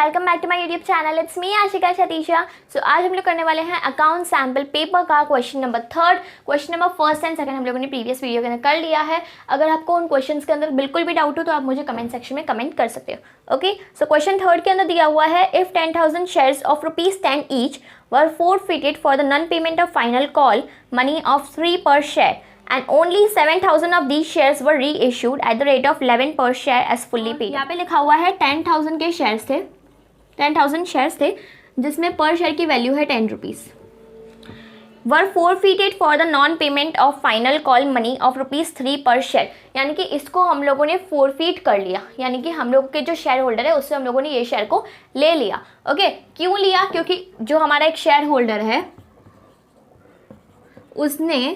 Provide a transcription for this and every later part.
Welcome back to my YouTube channel. It's me Ashika Satisha. So आज हम लोग करने वाले हैं अकाउंट सैम्पल पेपर का question number 3। Question number first and second हम लोगों ने प्रीवियस वीडियो के अंदर कर लिया है। अगर आपको उन क्वेश्चंस के अंदर बिल्कुल भी डाउट हो तो आप मुझे कमेंट सेक्शन में कमेंट कर सकते हो। ओके, सो क्वेश्चन थर्ड के अंदर दिया हुआ है, if 10,000 shares of ₹10 each were forfeited for the non-payment of final call money of 3 per share and only 7,000 of these shares were reissued at the rate of 11 per share as fully paid। यहाँ पे लिखा हुआ है 10,000 के shares थे, 10,000 shares थे जिसमें पर शेयर की वैल्यू है 10 rupees. Were forfeited for the non payment of final call money of ₹3 पर शेयर, यानी कि इसको हम लोगों ने फोरफीट कर लिया, यानी कि हम लोग के जो शेयर होल्डर है उससे हम लोगों ने ये शेयर को ले लिया। ओके, क्यों लिया? क्योंकि जो हमारा एक शेयर होल्डर है उसने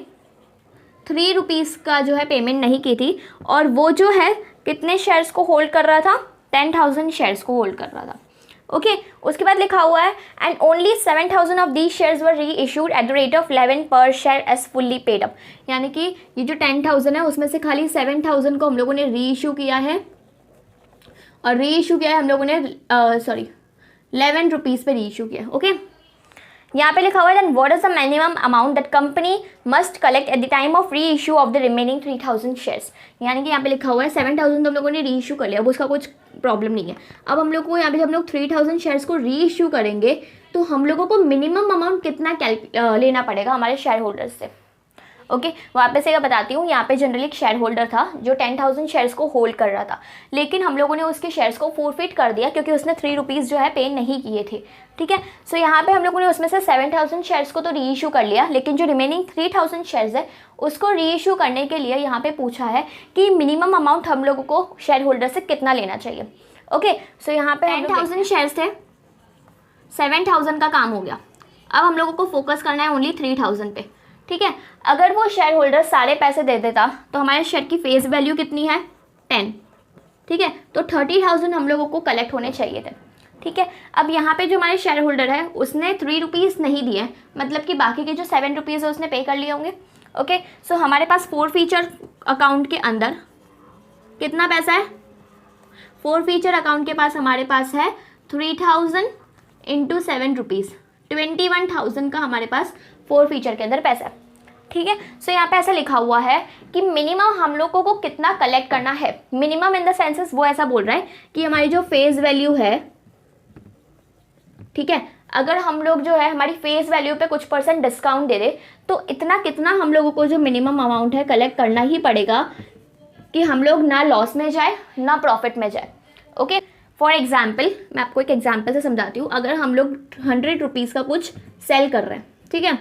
3 रुपीज़ का जो है पेमेंट नहीं की थी और वो जो है कितने शेयर्स को होल्ड कर रहा था? 10,000 शेयर्स को होल्ड कर रहा था। ओके, उसके बाद लिखा हुआ है and only 7,000 of these shares were reissued at the rate of 11 per share as fully paid up, यानी कि ये जो 10,000 है उसमें से खाली 7,000 को हम लोगों ने री इशू किया है और री इशू किया है हम लोगों ने 11 रुपीज़ पे री इशू किया। ओके, यहाँ पे लिखा हुआ है then what is the minimum amount that company must collect at the time of reissue of the remaining 3,000 shares, यानी कि यहाँ पे लिखा हुआ है 7,000 तो हम लोगों ने री इशू कर लिया, अब उसका कुछ प्रॉब्लम नहीं है। अब हम लोग को यहाँ पे जब हम लोग 3,000 शेयर्स को री इशू करेंगे तो हम लोगों को मिनिमम अमाउंट कितना लेना पड़ेगा हमारे शेयर होल्डर्स से। ओके, वापस से बताती हूँ, यहाँ पे जनरली एक शेयर होल्डर था जो 10,000 शेयर्स को होल्ड कर रहा था, लेकिन हम लोगों ने उसके शेयर्स को फोरफिट कर दिया क्योंकि उसने 3 रुपीज़ जो है पे नहीं किए थे। ठीक है, सो यहाँ पे हम लोगों ने उसमें से 7,000 शेयर्स को तो री इशू कर लिया, लेकिन जो रिमेनिंग 3,000 शेयर्स है उसको री इशू करने के लिए यहाँ पे पूछा है कि मिनिमम अमाउंट हम लोगों को शेयर होल्डर से कितना लेना चाहिए। ओके, सो यहाँ पे 10,000 शेयर्स थे, 7,000 का काम हो गया। अब हम लोगों को फोकस करना है ओनली 3,000 पे। ठीक है, अगर वो शेयर होल्डर सारे पैसे दे देता तो हमारे शेयर की फेस वैल्यू कितनी है? 10। ठीक है, तो 30,000 हम लोगों को कलेक्ट होने चाहिए थे। ठीक है, अब यहाँ पे जो हमारे शेयर होल्डर है उसने 3 रुपीज़ नहीं दिए, मतलब कि बाकी के जो 7 रुपीज़ है उसने पे कर लिए होंगे। ओके, सो हमारे पास फोरफीचर अकाउंट के अंदर कितना पैसा है? फोरफीचर अकाउंट के पास हमारे पास है 3,000 इंटू 7 रुपीज़, 21,000 का हमारे पास फोरफीचर के अंदर पैसा है। ठीक है, सो यहाँ पे ऐसा लिखा हुआ है कि मिनिमम हम लोगों को कितना कलेक्ट करना है। मिनिमम इन द सेंसेस वो ऐसा बोल रहा है कि हमारी जो फेस वैल्यू है, ठीक है, अगर हम लोग जो है हमारी फेस वैल्यू पे कुछ % डिस्काउंट दे दे तो इतना कितना हम लोगों को जो मिनिमम अमाउंट है कलेक्ट करना ही पड़ेगा कि हम लोग ना लॉस में जाए ना प्रॉफिट में जाए। ओके, फॉर एग्जाम्पल मैं आपको एक एग्जाम्पल से समझाती हूँ। अगर हम लोग 100 रुपीज़ का कुछ सेल कर रहे हैं, ठीक है,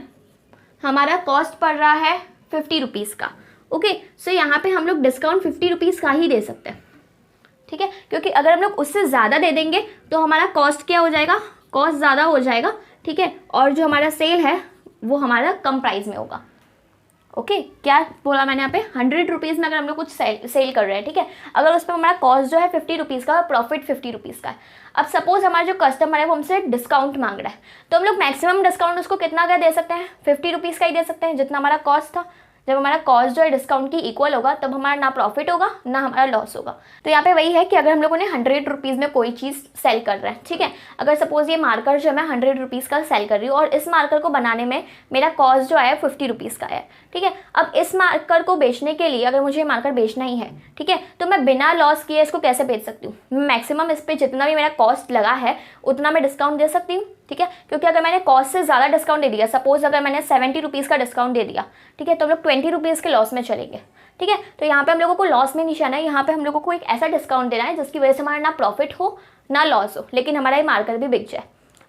हमारा कॉस्ट पड़ रहा है 50 रुपीज़ का। ओके, सो यहाँ पे हम लोग डिस्काउंट 50 रुपीज़ का ही दे सकते हैं। ठीक है, क्योंकि अगर हम लोग उससे ज़्यादा दे देंगे तो हमारा कॉस्ट क्या हो जाएगा? कॉस्ट ज़्यादा हो जाएगा। ठीक है, और जो हमारा सेल है वो हमारा कम प्राइस में होगा। ओके, क्या बोला मैंने यहाँ पे? 100 रुपीज़ में अगर हम लोग कुछ सेल कर रहे हैं, ठीक है, अगर उस पर हमारा कॉस्ट जो है 50 रुपीज़ का, प्रॉफिट 50 रुपीज़ का है। अब सपोज हमारा जो कस्टमर है वो हमसे डिस्काउंट मांग रहा है, तो हम लोग मैक्सिमम डिस्काउंट उसको कितना का दे सकते हैं? 50 रुपीज़ का ही दे सकते हैं, जितना हमारा कॉस्ट था। जब हमारा कॉस्ट जो है डिस्काउंट की इक्वल होगा तब हमारा ना प्रॉफिट होगा ना हमारा लॉस होगा। तो यहाँ पे वही है कि अगर हम लोगों ने 100 रुपीज़ में कोई चीज़ सेल कर रहे हैं, ठीक है, अगर सपोज ये मार्कर जो मैं 100 रुपीज़ का सेल कर रही हूँ और इस मार्कर को बनाने में मेरा कॉस्ट जो आया 50 रुपीज़ का है। ठीक है, अब इस मार्कर को बेचने के लिए अगर मुझे ये मार्कर बेचना ही है, ठीक है, तो मैं बिना लॉस किए इसको कैसे बेच सकती हूँ? मैक्सिमम इस पर जितना भी मेरा कॉस्ट लगा है उतना मैं डिस्काउंट दे सकती हूँ। ठीक है, क्योंकि अगर मैंने कॉस्ट से ज़्यादा डिस्काउंट दे दिया, सपोज अगर मैंने 70 रुपीज़ का डिस्काउंट दे दिया, ठीक है, तो हम लोग 20 रुपीज़ के लॉस में चलेंगे। ठीक है, तो यहाँ पे हम लोगों को लॉस में नहीं जाना है, यहाँ पे हम लोगों को एक ऐसा डिस्काउंट देना है जिसकी वजह से हमारा ना प्रॉफिट हो ना लॉस हो, लेकिन हमारा ये मार्कर भी बिक जाए।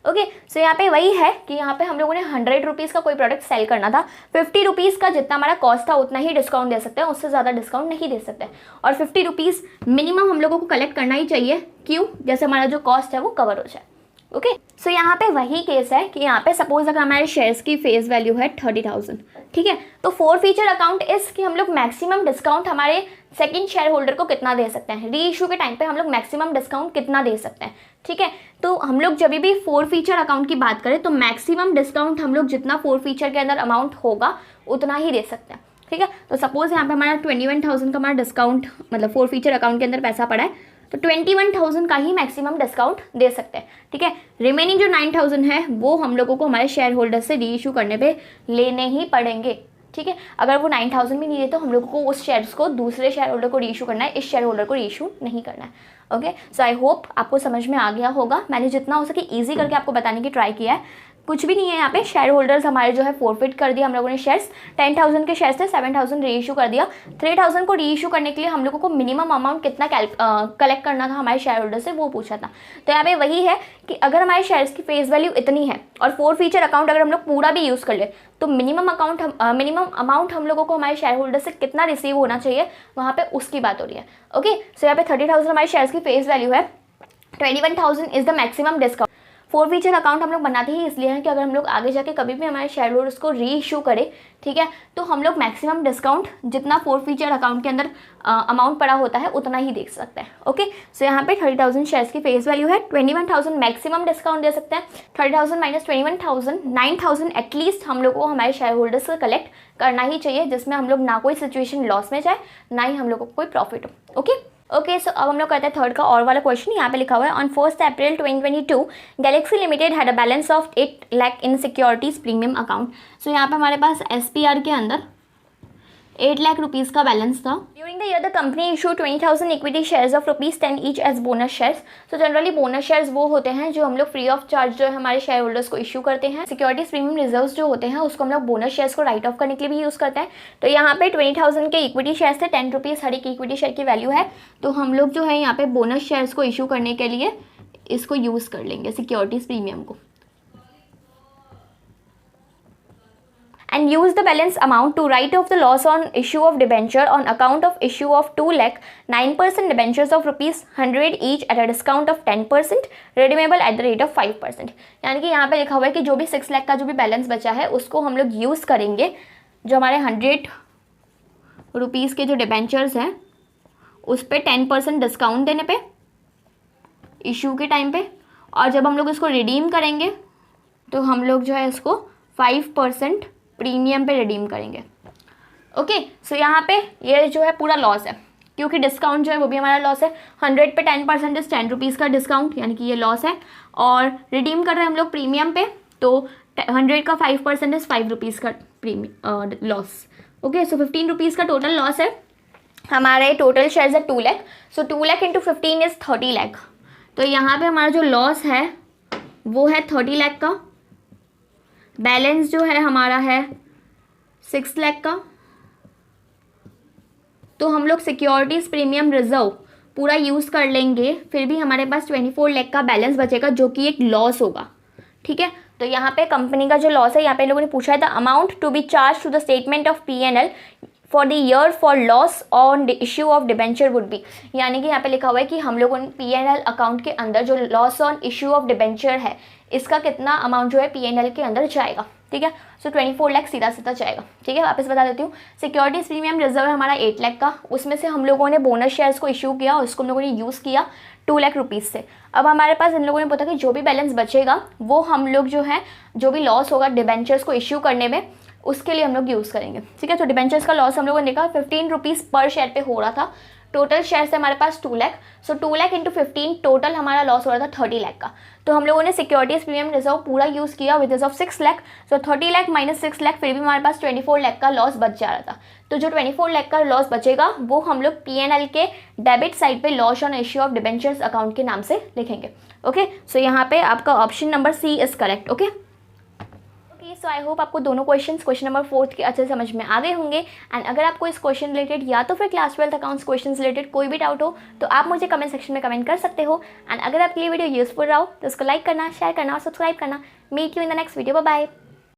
ओके, सो यहाँ पे वही है कि यहाँ पे हम लोगों ने 100 रुपीज़ का कोई प्रोडक्ट सेल करना था, 50 रुपीज़ का जितना हमारा कॉस्ट था उतना ही डिस्काउंट दे सकते हैं, उससे ज़्यादा डिस्काउंट नहीं दे सकते, और 50 रुपीज़ मिनिमम हम लोगों को कलेक्ट करना ही चाहिए। क्यों? जैसे हमारा जो कॉस्ट है वो कवर हो जाए। ओके, सो यहाँ पे वही केस है कि यहाँ पे सपोज अगर हमारे शेयर्स की फेस वैल्यू है 30,000, ठीक है, तो फोरफीचर अकाउंट इस कि हम लोग मैक्सिमम डिस्काउंट हमारे सेकंड शेयर होल्डर को कितना दे सकते हैं, री इशू के टाइम पे हम लोग मैक्सिमम डिस्काउंट कितना दे सकते हैं। ठीक है, तो हम लोग जब भी फोरफीचर अकाउंट की बात करें तो मैक्सिमम डिस्काउंट हम लोग जितना फोरफीचर के अंदर अमाउंट होगा उतना ही दे सकते हैं। ठीक है, तो सपोज यहाँ पे हमारा 21,000 का हमारा डिस्काउंट, मतलब फोरफीचर अकाउंट के अंदर पैसा पड़ा है, तो 21,000 का ही मैक्सिमम डिस्काउंट दे सकते हैं, ठीक है। रिमेनिंग जो 9,000 है वो हम लोगों को हमारे शेयर होल्डर से री इशू करने पे लेने ही पड़ेंगे, ठीक है। अगर वो 9,000 भी नहीं देते तो हम लोगों को उस शेयर्स को दूसरे शेयर होल्डर को री इशू करना है, इस शेयर होल्डर को री इशू नहीं करना है। ओके, सो आई होप आपको समझ में आ गया होगा। मैंने जितना हो सके ईजी करके आपको बताने की ट्राई किया है। कुछ भी नहीं है यहाँ पे, शेयर होल्डर्स हमारे जो है फोरफिट कर दिया हम लोगों ने शेयर्स। 10,000 के शेयर्स थे, 7,000 री इशू कर दिया। 3,000 को री इशू करने के लिए हम लोगों को मिनिमम अमाउंट कितना कलेक्ट करना था हमारे शेयर होल्डर से, वो पूछा था। तो यहाँ पे वही है कि अगर हमारे शेयर्स की फेस वैल्यू इतनी है और 4 फीचर अकाउंट अगर हम लोग पूरा भी यूज़ कर ले तो मिनिमम अमाउंट हम लोगों को हमारे शेयर होल्डर से कितना रिसीव होना चाहिए, वहाँ पे उसकी बात हो रही है। ओके, सो यहाँ पे 30,000 हमारे शेयर्स की फेस वैल्यू है, 21,000 is the maximum discount. 4 feature account हम लोग बनाते ही इसलिए हैं कि अगर हम लोग आगे जाके कभी भी हमारे शेयर होल्डर्स को री इशू करें, ठीक है, तो हम लोग मैक्सिमम डिस्काउंट जितना 4 फीचर अकाउंट के अंदर अमाउंट पड़ा होता है उतना ही देख सकते हैं। ओके, सो यहाँ पे 30,000 शेयर्स की फेस वैल्यू है, 21,000 मैक्सिमम डिस्काउंट दे सकते हैं। 30,000 माइनस 21,000, 9,000 एटलीस्ट हम लोग को हमारे शेयर होल्डर्स से कलेक्ट करना ही चाहिए, जिसमें हम लोग ना कोई सिचुएशन लॉस में जाए ना ही हम लोग को कोई प्रॉफिट हो। ओके, सो अब हम लोग करते हैं थर्ड का और वाला क्वेश्चन। यहाँ पे लिखा हुआ है on 1 April 2022 Galaxy limited had a balance of 8 lakh in securities premium account. So यहाँ पे हमारे पास SPR के अंदर 8 लाख रुपीज़ का बैलेंस था। During the year the company issue 20,000 equity shares of ₹10 each as bonus shares. So generally bonus shares वो होते हैं जो हम लोग फ्री ऑफ चार्ज जो है हमारे शेयर होल्डर्स को इशू करते हैं। सिक्योरिटीज प्रीमियम रिजर्व्स जो होते हैं उसको हम लोग बोनस शेयर्स को राइट ऑफ करने के लिए भी यूज़ करते हैं। तो यहाँ पे 20,000 के इक्विटी शेयर्स थे, 10 रुपीज़ हर एक इक्विटी शेयर की वैल्यू है। तो हम लोग जो है यहाँ पे बोनस शेयर्स को इशू करने के लिए इसको यूज़ कर लेंगे, सिक्योरिटीज प्रीमियम को, and use the balance amount to write off the loss on issue of debenture on account of issue of 2 lakh 9% debentures of ₹100 each at a discount of 10% redeemable at the rate of 5%। यानी कि यहाँ पे लिखा हुआ है कि जो भी 6 लाख का जो भी बैलेंस बचा है उसको हम लोग यूज़ करेंगे, जो हमारे 100 रुपीज़ के जो डिबेंचर्स हैं उस पर 10% डिस्काउंट देने पे इशू के टाइम पे, और जब हम लोग इसको रिडीम करेंगे तो हम लोग जो है इसको 5% प्रीमियम पे रिडीम करेंगे। ओके, सो यहाँ पे ये जो है पूरा लॉस है, क्योंकि डिस्काउंट जो है वो भी हमारा लॉस है। 100 पे 10% इस 10 रुपीज़ का डिस्काउंट, यानी कि ये लॉस है, और रिडीम कर रहे हैं हम लोग प्रीमियम पे, तो 100 का 5% इस 5 रुपीज़ का प्रीमियम लॉस। ओके, सो 15 रुपीज़ का टोटल लॉस है। हमारे टोटल शेयर्स है 2 लाख, सो 2 लाख इंटू 15 इज़ 30 लाख। तो यहाँ पे हमारा जो लॉस है वो है 30 लाख का। बैलेंस जो है हमारा है 6 लाख का। तो हम लोग सिक्योरिटीज़ प्रीमियम रिजर्व पूरा यूज़ कर लेंगे, फिर भी हमारे पास 24 लाख का बैलेंस बचेगा, जो कि एक लॉस होगा, ठीक है। तो यहाँ पे कंपनी का जो लॉस है, यहाँ पे लोगों ने पूछा है the amount to be charge to the statement of P&L for the year for loss on the issue of debenture would be. यानी कि यहाँ पे लिखा हुआ है कि हम लोगों ने P&L अकाउंट के अंदर जो loss on issue of debenture है इसका कितना अमाउंट जो है P&L के अंदर जाएगा, ठीक है। सो 24 लाख सीधा सीधा जाएगा, ठीक है। वापस बता देती हूँ, सिक्योरिटीज प्रीमियम रिजर्व है हमारा 8 लाख का, उसमें से हम लोगों ने बोनस शेयर्स को इशू किया और उसको हम लोगों ने यूज़ किया 2 लाख रुपीज़ से। अब हमारे पास इन लोगों ने पता कि जो भी बैलेंस बचेगा वो हम लोग जो है जो भी लॉस होगा डिबेंचर्स को इशू करने में उसके लिए हम लोग यूज़ करेंगे, ठीक है। तो डिबेंचर्स का लॉस हम लोगों ने देखा 15 रुपीज़ पर शेयर पे हो रहा था। टोटल शेयर्स है हमारे पास 2 लाख, सो 2 लाख इंटू 15 टोटल हमारा लॉस हो रहा था 30 लाख का। तो हम लोगों ने सिक्योरिटीज प्रीमियम रिजर्व पूरा यूज़ किया with of 6 lakh, so 30 lakh minus 6 lakh, फिर भी हमारे पास 24 लाख का लॉस बच जा रहा था। तो जो 24 लाख का लॉस बचेगा वो हम लोग P&L के डेबिट साइड पे loss on issue of debentures account के नाम से लिखेंगे। ओके, सो यहाँ पे आपका option number C is correct. Okay, so I hope आपको दोनों क्वेश्चन नंबर 4 के अच्छे समझ में आ गए होंगे। एंड अगर आपको इस क्वेश्चन रिलेटेड या तो फिर क्लास 12 अकाउंट्स क्वेश्चन रिलेटेड कोई भी डाउट हो तो आप मुझे कमेंट सेक्शन में कमेंट कर सकते हो। एंड अगर आपके लिए वीडियो यूजफुल रहा हो तो उसको लाइक करना, शेयर करना और सब्सक्राइब करना। Meet you in the next video, bye bye.